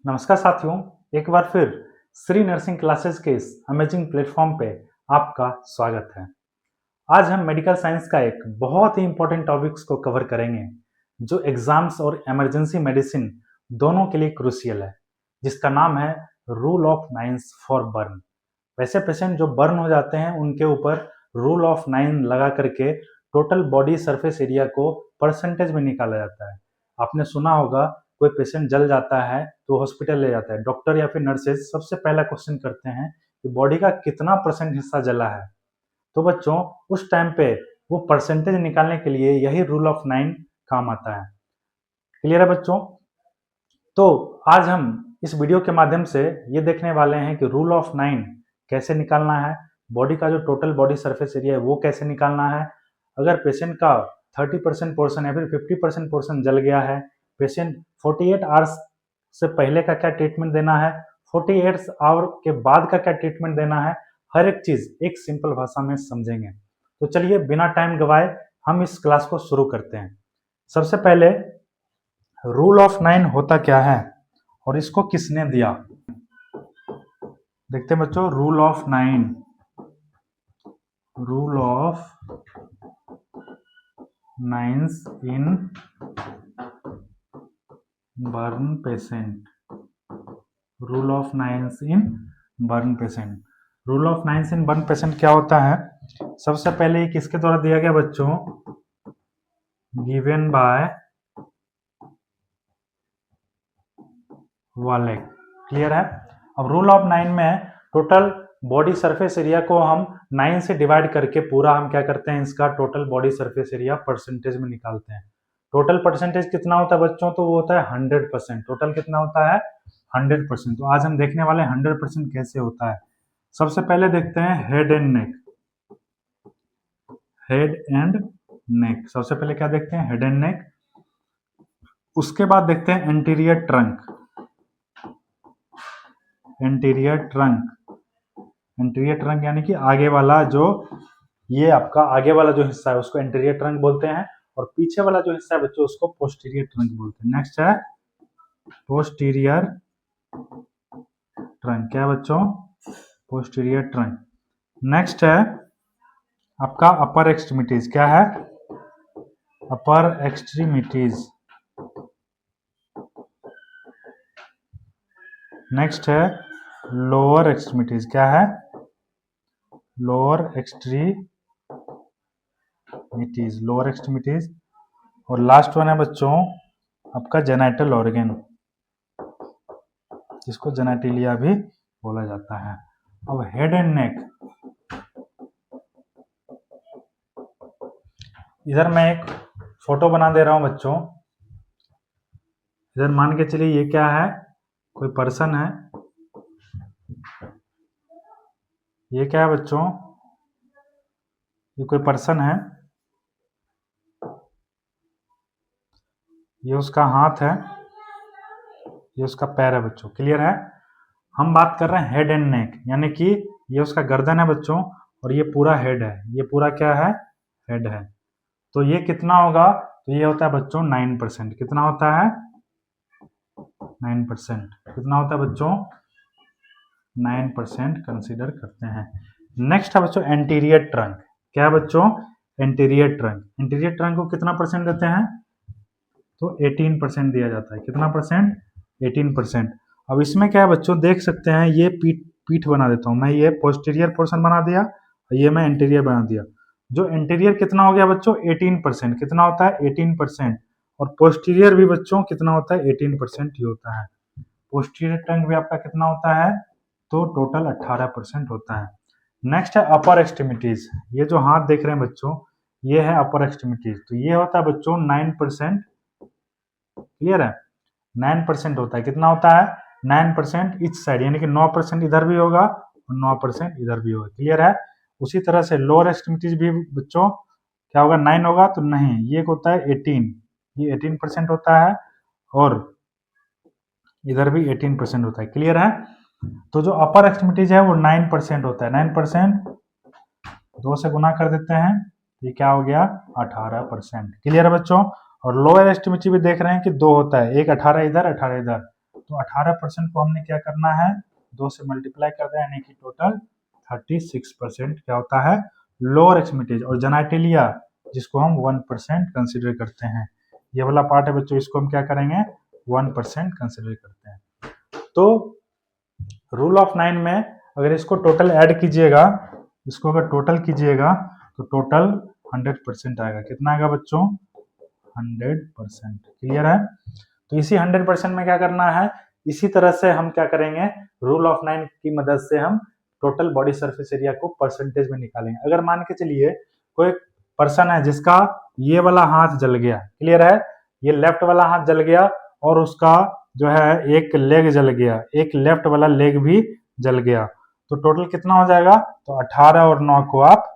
नमस्कार साथियों, एक बार फिर श्री नर्सिंग क्लासेस के इस अमेजिंग प्लेटफॉर्म पे आपका स्वागत है। आज हम मेडिकल साइंस का एक बहुत ही इंपॉर्टेंट टॉपिक्स को कवर करेंगे जो एग्जाम्स और इमरजेंसी मेडिसिन दोनों के लिए क्रूशियल है, जिसका नाम है rule of nines for burn. वैसे पेशेंट जो बर्न हो जाते हैं उनके ऊपर रूल ऑफ 9 लगा करके टोटल बॉडी सरफेस एरिया को परसेंटेज में निकाला जाता है। आपने सुना होगा कोई पेशेंट जल जाता है तो हॉस्पिटल ले जाता है, डॉक्टर या फिर नर्सेज सबसे पहला क्वेश्चन करते हैं कि बॉडी का कितना परसेंट हिस्सा जला है। तो बच्चों उस टाइम पे वो परसेंटेज निकालने के लिए यही रूल ऑफ 9 काम आता है। क्लियर है बच्चों? तो आज हम इस वीडियो के माध्यम से ये देखने वाले हैं कि रूल ऑफ 9 कैसे निकालना है, बॉडी का जो टोटल बॉडी सरफेस एरिया है वो कैसे निकालना है। अगर पेशेंट का 30% पोर्शन या फिर 50% पोर्शन जल गया है, पेशेंट 48 आवर्स से पहले का क्या ट्रीटमेंट देना है, 48 आवर के बाद का क्या ट्रीटमेंट देना है, हर एक चीज एक सिंपल भाषा में समझेंगे। तो चलिए बिना टाइम गवाए हम इस क्लास को शुरू करते हैं। सबसे पहले रूल ऑफ 9 होता क्या है और इसको किसने दिया, देखते हैं बच्चों। Rule of 9, rule of 9 in burn patient, rule of 9 in burn patient. Rule of 9 in burn patient क्या होता है? सबसे पहले ये किसके द्वारा दिया गया बच्चों? Given by वालेक। क्लियर है? अब रूल ऑफ 9 में टोटल बॉडी सरफेस एरिया को हम 9 से डिवाइड करके पूरा हम क्या करते हैं, इसका total body surface area percentage में निकालते हैं। टोटल परसेंटेज कितना होता है बच्चों? तो वो होता है 100%। टोटल कितना होता है? 100%। तो आज हम देखने वाले 100% कैसे होता है। सबसे पहले देखते हैं head and neck. Head and neck, सबसे पहले क्या देखते हैं? Head and neck. उसके बाद देखते हैं anterior trunk. Anterior trunk, anterior trunk यानी कि आगे वाला जो, ये आपका आगे वाला जो हिस्सा है उसको एंटीरियर ट्रंक बोलते हैं, और पीछे वाला जो हिस्सा है बच्चों उसको पोस्टीरियर ट्रंक बोलते हैं। नेक्स्ट है पोस्टीरियर ट्रंक। क्या है बच्चों? Posterior trunk. नेक्स्ट है आपका अपर एक्सट्रीमिटीज। क्या है? अपर एक्सट्रीमिटीज। नेक्स्ट है लोअर एक्सट्रीमिटीज। क्या है? Lower extremities, lower extremities. और लास्ट वन है बच्चों आपका जेनाइटल ऑर्गन, जिसको जेनाइटिलिया भी बोला जाता है। अब हेड एंड नेक, इधर मैं एक फोटो बना दे रहा हूं बच्चों। इधर मान के चलिए ये क्या है? कोई पर्सन है। ये क्या है बच्चों? ये कोई पर्सन है, ये उसका हाथ है, ये उसका पैर है बच्चों। क्लियर है? हम बात कर रहे हैं हेड एंड नेक, यानी कि ये उसका गर्दन है बच्चों और ये पूरा हेड है। ये पूरा क्या है? हेड है। तो ये कितना होगा? तो ये होता है बच्चों 9%। कितना होता है? 9%। कितना होता है बच्चों? 9% कंसीडर करते हैं। नेक्स्ट है बच्चों एंटीरियर ट्रंक। क्या है बच्चों? Anterior trunk. एंटीरियर ट्रंक को कितना परसेंट देते हैं? तो 18% दिया जाता है। कितना परसेंट? 18%। अब इसमें क्या है बच्चों, देख सकते हैं, ये पीठ बना देता हूं मैं। ये पोस्टीरियर पोर्शन बना दिया और ये मैं इंटीरियर बना दिया। जो इंटीरियर कितना हो गया बच्चों? 18%। कितना होता है? 18%। और पोस्टीरियर भी बच्चों कितना होता है? 18% ही होता है। पोस्टीरियर ट्रंक भी आपका कितना होता है? तो टोटल 18% होता है। नेक्स्ट है अपर एक्सट्रीमिटीज। ये जो हाथ देख रहे हैं बच्चों, ये है अपर एक्सट्रीमिटीज। तो ये होता है बच्चों 9%। क्लियर है? 9% होता है। कितना होता है? 9% इच साइड, यानी कि 9% इधर भी होगा और 9% इधर भी होगा। क्लियर है? उसी तरह से लोअर एक्सट्रीमिटीज भी बच्चों क्या होगा? 9 होगा तो नहीं, ये होता है 18, ये 18% होता है और इधर भी 18% होता है। क्लियर है? तो जो अपर एक्सट्रीमिटीज है वो 9% होता है। 9% 2 से गुना कर देते हैं, ये क्या हो गया? 18%। क्लियर है बच्चों? और लोअर एक्सट्रीमिटी भी देख रहे हैं कि 2 होता है, एक 18 इधर 18 इधर, तो 18% को हमने क्या करना है, 2 से मल्टीप्लाई कर दें, यानी कि टोटल 36% क्या होता है, लोअर एक्सट्रीमिटीज। और जेनाइटेलिया जिसको हम 1% कंसिडर करते हैं, ये वाला पार्ट है बच्चों, इसको हम क्या करेंगे, 1% कंसिडर करते हैं। तो रूल ऑफ 9 में अगर इसको टोटल ऐड कीजिएगा, इसको अगर टोटल कीजिएगा तो टोटल 100% आएगा। कितना आएगा बच्चों, 100%। क्लियर है। तो इसी 100% में क्या करना है, इसी तरह से हम क्या करेंगे, रूल ऑफ 9 की मदद से हम टोटल बॉडी सरफेस एरिया को परसेंटेज में निकालेंगे। अगर मान के चलिए कोई पर्सन है जिसका ये वाला हाथ जल गया, क्लियर है, ये लेफ्ट वाला हाथ जल गया और उसका जो है एक लेग जल गया, एक लेफ्ट वाला लेग भी जल गया, तो टोटल कितना हो जाएगा, तो 18 और 9 को आप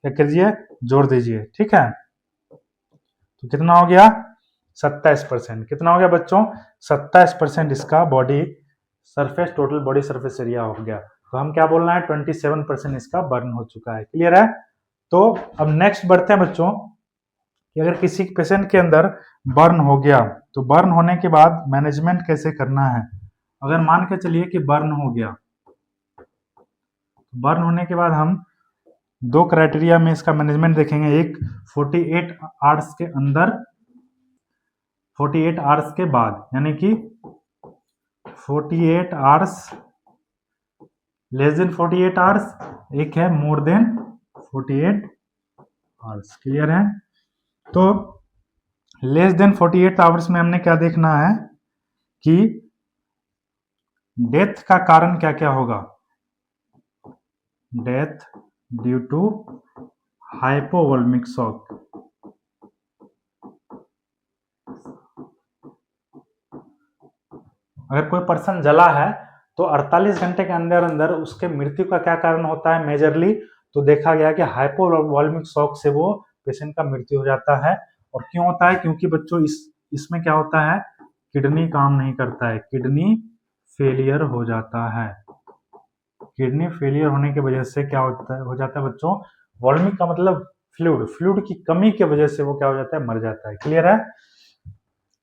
क्या कीजिए, जोड़ दीजिए। ठीक है, तो कितना हो गया, 27%। कितना हो गया बच्चों, 27% इसका body surface, total body surface area हो गया। तो हम क्या बोलना है, 27% इसका बर्न हो चुका है। क्लियर है। तो अब नेक्स्ट बढ़ते हैं बच्चों कि अगर किसी पेशेंट के अंदर बर्न हो गया तो बर्न होने के बाद मैनेजमेंट कैसे करना है। अगर मान के चलिए कि बर्न हो गया, बर्न होने के बाद हम 2 क्राइटेरिया में इसका मैनेजमेंट देखेंगे। एक 48 आवर्स के अंदर, 48 आवर्स के बाद, यानी कि 48 आवर्स, लेस देन 48 आवर्स, एक है मोर देन 48 आवर्स। क्लियर है। तो लेस देन 48 आवर्स में हमने क्या देखना है कि डेथ का कारण क्या क्या होगा। डेथ ड्यू टू हाइपोवोल्मिक शॉक, अगर कोई पर्सन जला है तो 48 घंटे के अंदर अंदर उसके मृत्यु का क्या कारण होता है मेजरली, तो देखा गया कि हाइपोवोल्मिक शॉक से वो पेशेंट का मृत्यु हो जाता है। और क्यों होता है, क्योंकि बच्चों इसमें क्या होता है, किडनी काम नहीं करता है, किडनी फेलियर हो जाता है। किडनी फेलियर होने की वजह से क्या हो जाता है बच्चों, वोल्मिक का मतलब फ्लूइड की कमी की वजह से वो क्या हो जाता है, मर जाता है। क्लियर है।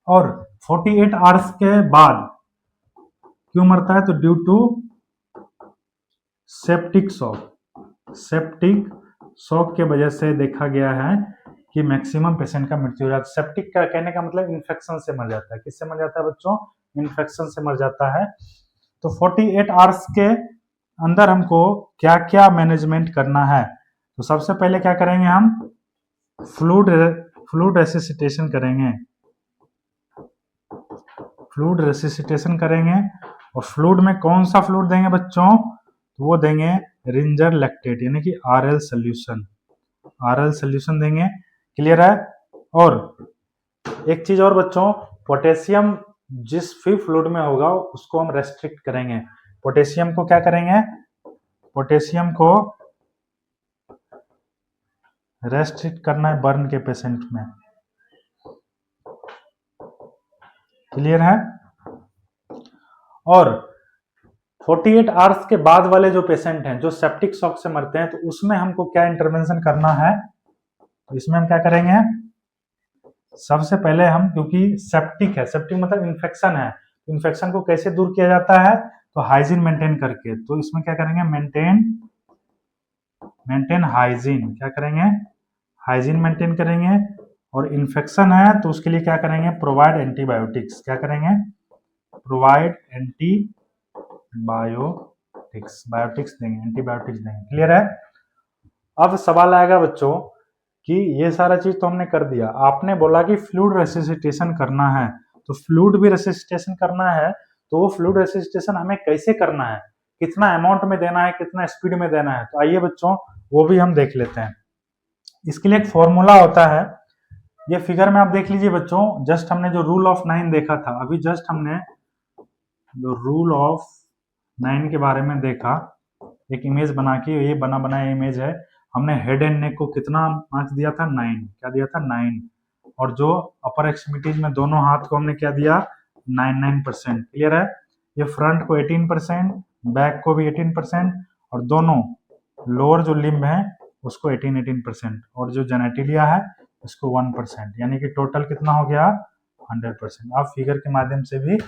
और 48 आवर्स के बाद क्यों मरता है, तो due to septic shock. Septic shock के वजह से देखा गया है कि मैक्सिमम पेशेंट का मृत्यु हो जाता है। सेप्टिक का कहने का मतलब इन्फेक्शन से मर जाता है। किससे मर जाता है बच्चों, इन्फेक्शन से मर जाता है। तो 48 आवर्स के अंदर हमको क्या क्या मैनेजमेंट करना है, तो सबसे पहले क्या करेंगे, हम फ्लूइड रेसिसिटेशन करेंगे। फ्लूइड रेसिसिटेशन करेंगे। और फ्लूइड में कौन सा फ्लूइड देंगे बच्चों, तो वो देंगे रिंजर लैक्टेट, यानी कि आरएल सोल्यूशन, आरएल सोल्यूशन देंगे। क्लियर है। और एक चीज और बच्चों, पोटेशियम जिस भी फ्लूइड में होगा उसको हम रेस्ट्रिक्ट करेंगे। पोटेशियम को क्या करेंगे, पोटेशियम को रेस्ट्रिक्ट करना है बर्न के पेशेंट में। क्लियर है। और 48 आवर्स के बाद वाले जो पेशेंट हैं जो सेप्टिक शॉक से मरते हैं, तो उसमें हमको क्या इंटरवेंशन करना है, तो इसमें हम क्या करेंगे, सबसे पहले हम, क्योंकि सेप्टिक है, सेप्टिक मतलब इन्फेक्शन है, इन्फेक्शन को कैसे दूर किया जाता है, तो हाइजीन मेंटेन करके। तो इसमें क्या करेंगे, मेंटेन हाइजीन, क्या करेंगे, हाइजीन मेंटेन करेंगे। और इन्फेक्शन है तो उसके लिए क्या करेंगे, प्रोवाइड एंटीबायोटिक्स, क्या करेंगे, प्रोवाइड बायोटिक्स देंगे, एंटीबायोटिक्स देंगे। क्लियर है। अब सवाल आएगा बच्चों कि ये सारा चीज तो हमने कर दिया, आपने बोला कि फ्लूइड रेसिसिटेशन करना है, तो फ्लूइड भी रेसिसिटेशन करना है, तो वो फ्लूइड रेसिसिटेशन हमें कैसे करना है, कितना अमाउंट में देना है, कितना स्पीड में देना है, तो आइए बच्चों वो भी हम देख लेते हैं। इसके लिए एक फॉर्मूला होता है, ये फिगर में आप देख लीजिए बच्चों। जस्ट हमने जो रूल ऑफ 9 देखा था, अभी जस्ट हमने जो रूल ऑफ 9 के बारे में देखा, एक इमेज बना के, ये बना बनाया इमेज है। हमने हेड एंड नेक को कितना मार्क्स दिया था, 9। क्या दिया था, 9। और जो अपर एक्सट्रीमिटीज में दोनों हाथ को हमने क्या दिया, 9%। क्लियर है। ये फ्रंट को 18%, बैक को भी 18%, और दोनों लोअर जो लिम्ब है उसको 18%, और जो जेनेटिलिया है उसको 1%, यानी कि टोटल कितना हो गया, 100%। आप फिगर के माध्यम से भी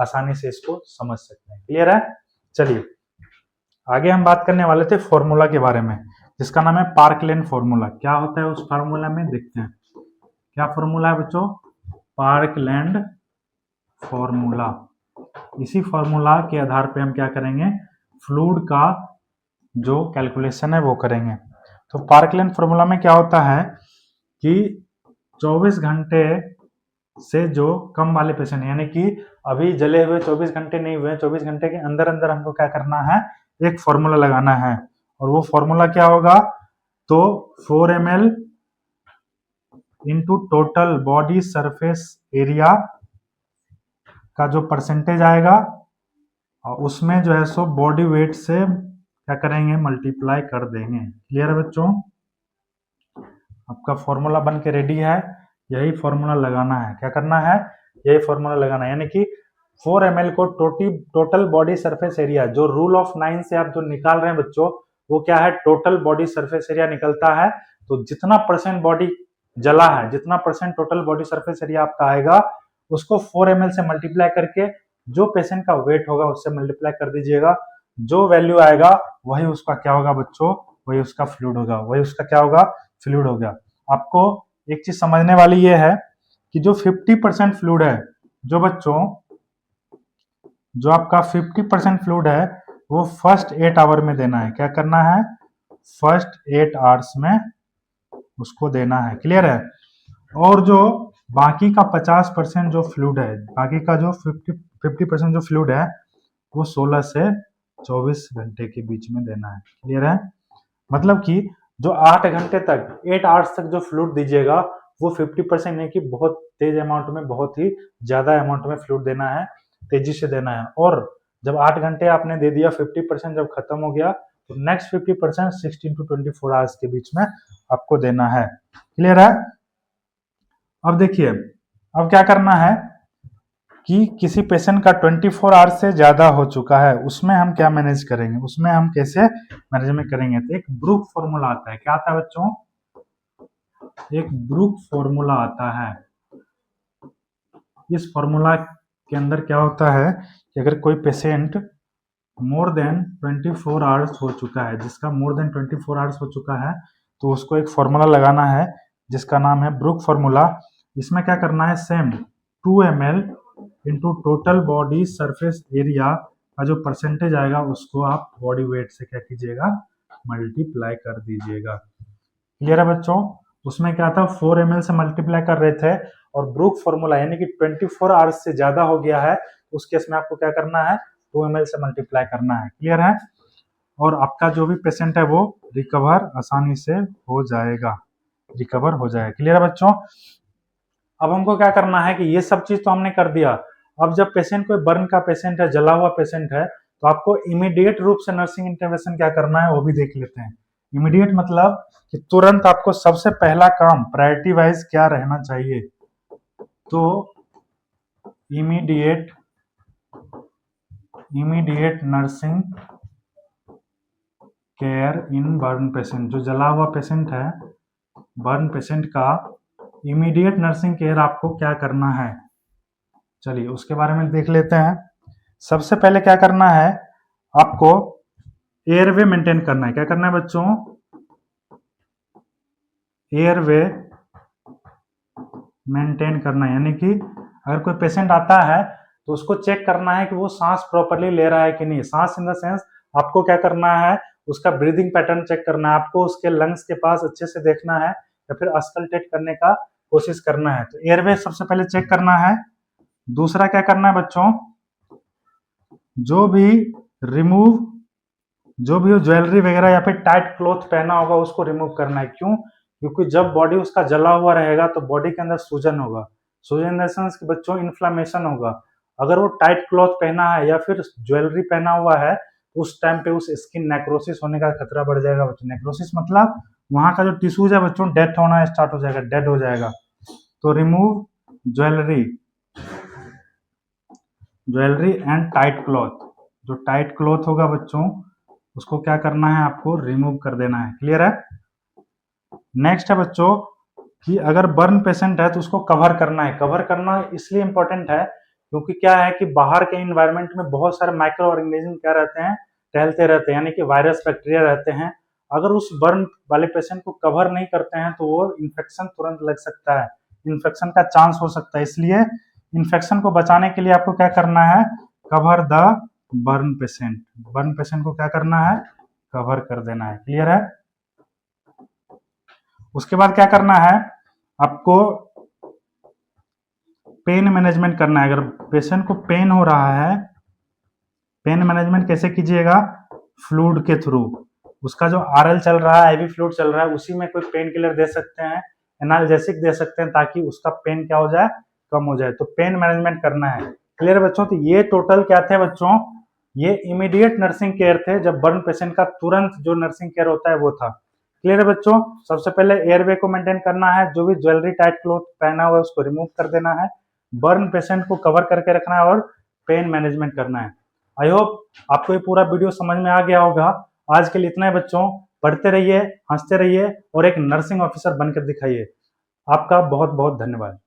आसानी से इसको समझ सकते हैं। क्लियर है? चलिए आगे हम बात करने वाले थे फॉर्मूला के बारे में, जिसका नाम है पार्कलेन फॉर्मूला। क्या होता है उस फॉर्मूला में, देखते हैं क्या फॉर्मूला है बच्चों, पार्कलैंड फॉर्मूला। इसी फॉर्मूला के आधार पे हम क्या करेंगे, फ्लूइड का जो कैलकुलेशन है वो करेंगे। तो पार्कलैंड फॉर्मूला में क्या होता है कि 24 घंटे से जो कम वाले पेशेंट, यानी कि अभी जले हुए 24 घंटे नहीं हुए, 24 घंटे के अंदर अंदर हमको क्या करना है, एक फॉर्मूला लगाना है। और वो फॉर्मूला क्या होगा, तो 4 ml into total body surface area का जो परसेंटेज आएगा, और उसमें जो है सो बॉडी वेट से क्या करेंगे, मल्टीप्लाई कर देंगे। क्लियर है बच्चों? आपका फॉर्मूला बन के रेडी है, यही फॉर्मूला लगाना है। क्या करना है, यही फॉर्मूला लगाना है, यानी कि 4 ml को टोटल बॉडी सरफेस एरिया, जो रूल ऑफ 9 से आप जो निकाल रहे हैं बच्चों, वो क्या है, टोटल बॉडी सरफेस एरिया निकलता है। तो जितना परसेंट बॉडी जला है, जितना percent total body surface area आपका आएगा, उसको 4 ml से मल्टीप्लाई करके जो पेशेंट का वेट होगा उससे मल्टीप्लाई कर दीजिएगा। जो वैल्यू आएगा वही उसका क्या होगा बच्चों, वही उसका फ्लूइड होगा, वही उसका क्या होगा, फ्लूइड हो गया। आपको एक चीज समझने वाली ये है कि जो 50% फ्लूइड है, जो बच्चों जो आपका 50% फ्लूइड है वो फर्स्ट 8 आवर में देना है। क्या करना है, फर्स्ट 8 आवर्स में उसको देना है। क्लियर है? और जो बाकी का 50% जो फ्लूइड है, बाकी का जो 50% जो फ्लूइड है वो 16 से 24 घंटे के बीच में देना है। क्लियर है? मतलब कि जो 8 घंटे तक, 8 आवर्स तक जो फ्लूइड दीजिएगा वो 50% नहीं कि बहुत तेज अमाउंट में, बहुत ही ज्यादा अमाउंट में फ्लूइड देना है, तेजी से देना है। और जब 8 घंटे आपने दे दिया, 50% जब खत्म हो गया, तो नेक्स्ट 50% 16 to 24 आवर्स के बीच में आपको देना है। क्लियर है? अब देखिए, अब क्या करना है कि किसी पेशेंट का 24 आवर्स से ज्यादा हो चुका है, उसमें हम क्या मैनेज करेंगे, उसमें हम कैसे मैनेजमेंट करेंगे। तो एक ब्रूक फॉर्मूला आता है। क्या आता है बच्चों, एक ब्रूक फॉर्मूला आता है। इस फॉर्मूला के अंदर क्या होता है कि अगर कोई पेशेंट मोर देन 24 आवर्स हो चुका है, जिसका मोर देन 24 आवर्स हो चुका है, तो उसको एक फॉर्मूला लगाना है जिसका नाम है ब्रूक फॉर्मूला। इसमें क्या करना है, same 2 ml into total body surface area का जो परसेंटेज आएगा उसको आप बॉडी वेट से क्या कीजिएगा, मल्टीप्लाई कर दीजिएगा। क्लियर है बच्चों? उसमें क्या था, 4 ml से मल्टीप्लाई कर रहे थे, और ब्रूक फॉर्मूला यानी कि 24 आवर्स से ज्यादा हो गया है, उस केस में आपको क्या करना है, 2 ml से मल्टीप्लाई करना है। क्लियर है? और आपका जो भी पेशेंट है वो रिकवर आसानी से हो जाएगा, रिकवर हो जाएगा। क्लियर है बच्चों? अब हमको क्या करना है कि ये सब चीज तो हमने कर दिया। अब जब पेशेंट कोई बर्न का पेशेंट है, जला हुआ पेशेंट है, तो आपको इमीडिएट रूप से नर्सिंग इंटरवेंशन क्या करना है वो भी देख लेते हैं। इमीडिएट मतलब कि तुरंत आपको सबसे पहला काम प्रायोरिटी वाइज क्या रहना चाहिए, तो इमीडिएट नर्सिंग केयर इन बर्न पेशेंट। जो जला हुआ पेशेंट है, बर्न पेशेंट का इमीडिएट नर्सिंग केयर आपको क्या करना है, चलिए उसके बारे में देख लेते हैं। सबसे पहले क्या करना है, आपको एयरवे मेंटेन करना है। क्या करना है बच्चों, एयरवे मेंटेन करना है। यानी कि अगर कोई पेशेंट आता है तो उसको चेक करना है कि वो सांस प्रॉपर्ली ले रहा है कि नहीं। सांस इन द सेंस आपको क्या करना है, उसका ब्रीदिंग पैटर्न चेक करना है, आपको उसके लंग्स के पास अच्छे से देखना है, या फिर अस्कल्टेट करने का कोशिश करना है। तो एयरवे सबसे पहले चेक करना है। दूसरा क्या करना है बच्चों, जो भी ज्वेलरी वगैरह या फिर टाइट क्लॉथ पहना होगा उसको रिमूव करना है। क्यों? क्योंकि जब बॉडी उसका जला हुआ रहेगा तो बॉडी के अंदर सूजन होगा। सूजन इन द सेंस कि बच्चों इन्फ्लामेशन होगा। अगर वो टाइट क्लॉथ पहना है या फिर ज्वेलरी पहना हुआ है, उस टाइम पे उस स्किन नेक्रोसिस होने का खतरा बढ़ जाएगा बच्चों। नेक्रोसिस मतलब वहां का जो टिश्यूज है बच्चों डेथ होना स्टार्ट हो जाएगा, डेड हो जाएगा। तो remove jewellery and tight cloth. जो टाइट क्लॉथ होगा बच्चों उसको क्या करना है, आपको रिमूव कर देना है। क्लियर है? नेक्स्ट है बच्चों कि अगर बर्न पेशेंट है तो उसको कवर करना है। कवर करना इसलिए इंपॉर्टेंट है क्योंकि क्या है कि बाहर के इन्वायरमेंट में बहुत सारे माइक्रो ऑर्गेनिज्म क्या रहते हैं, टहलते रहते हैं, यानी कि वायरस बैक्टीरिया रहते हैं। अगर उस बर्न वाले पेशेंट को कवर नहीं करते हैं तो वो इन्फेक्शन तुरंत लग सकता है, इन्फेक्शन का चांस हो सकता है। इसलिए इन्फेक्शन को बचाने के लिए आपको क्या करना है, cover the burn patient. Burn patient को क्या करना है, कवर कर देना है। क्लियर है। उसके बाद क्या करना है, आपको पेन मैनेजमेंट करना है। अगर पेशेंट को पेन हो रहा है, पेन मैनेजमेंट कैसे कीजिएगा, फ्लूइड के थ्रू। उसका जो आरएल चल रहा है, आईवी फ्लूइड चल रहा है, उसी में कोई पेन किलर दे सकते हैं, एनाल्जेसिक दे सकते हैं, ताकि उसका पेन क्या हो जाए, कम हो जाए। तो पेन मैनेजमेंट करना है। क्लियर है बच्चों। तो ये टोटल क्या थे बच्चों, ये इमीडिएट नर्सिंग केयर थे। जब बर्न पेशेंट का तुरंत जो नर्सिंग केयर होता है वो था। क्लियर है बच्चों। सबसे पहले एयरवे को मेंटेन करना है, जो भी ज्वेलरी टाइट क्लोथ पहना हुआ है उसको रिमूव कर देना है, बर्न पेशेंट को कवर करके रखना है और पेन मैनेजमेंट करना है। आई होप आपको ये पूरा वीडियो समझ में आ गया होगा। आज के लिए इतना है बच्चों। पढ़ते रहिए, हंसते रहिए और एक नर्सिंग ऑफिसर बनकर दिखाइए। आपका बहुत बहुत धन्यवाद।